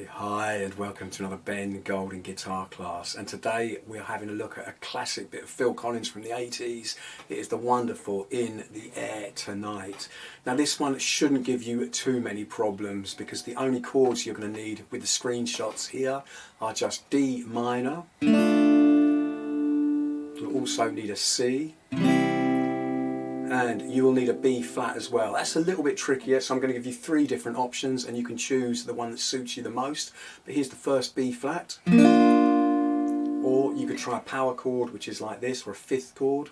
Hi and welcome to another Ben Golden guitar class, and today we're having a look at a classic bit of Phil Collins from the 80s. It is the wonderful In the Air Tonight. Now this one shouldn't give you too many problems because the only chords you're going to need with the screenshots here are just D minor. You'll also need a C. And you will need a B flat as well. That's a little bit trickier, so I'm going to give you 3 different options and you can choose the one that suits you the most. But here's the first B flat. Or you could try a power chord, which is like this, or a 5th chord.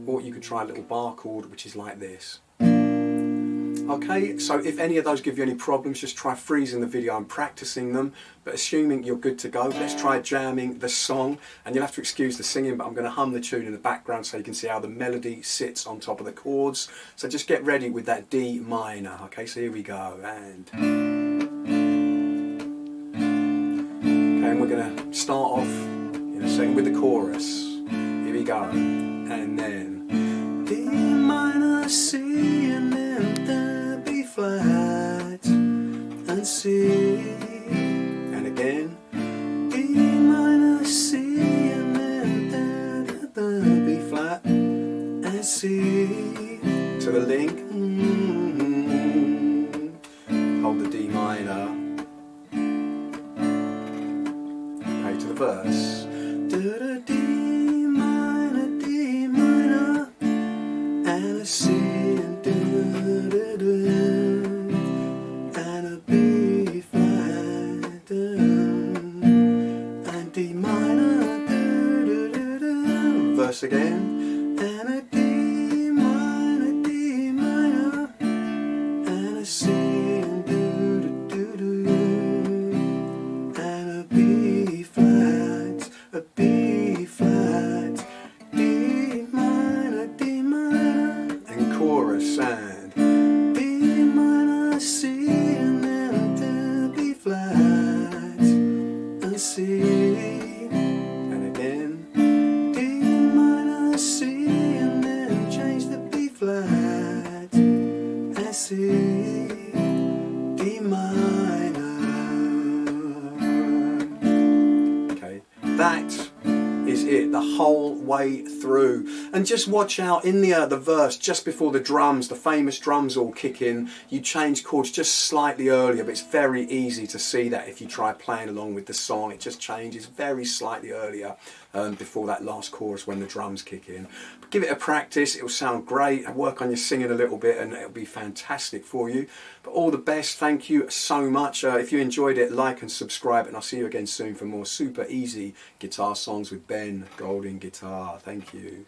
Or you could try a little bar chord, which is like this. Okay, so if any of those give you any problems, just try freezing the video and practicing them. But assuming you're good to go, let's try jamming the song. And you'll have to excuse the singing, but I'm going to hum the tune in the background so you can see how the melody sits on top of the chords. So just get ready with that D minor. Okay, so here we go. And okay, and we're going to start off in a second with the chorus. Here we go. And then D minor, C, and then B flat and C, and again D minor, C, and then B flat and C to the link. Hold the D minor. Okay, to the verse. D minor, and a C. And a B flat and D minor, verse again, and a D minor, and a C, and and a B flat, D minor, and chorus and C, and then B flat and C, and again D minor, C, and then change the B flat and C, D minor. Okay, that is it the whole way through. And just watch out in the verse, just before the drums, the famous drums all kick in, you change chords just slightly earlier, but it's very easy to see that if you try playing along with the song. It just changes very slightly earlier before that last chorus when the drums kick in. But give it a practice, it'll sound great, and work on your singing a little bit and it'll be fantastic for you. But all the best, thank you so much. If you enjoyed it, like and subscribe, and I'll see you again soon for more super easy guitar songs with Ben Golden Guitar. Thank you.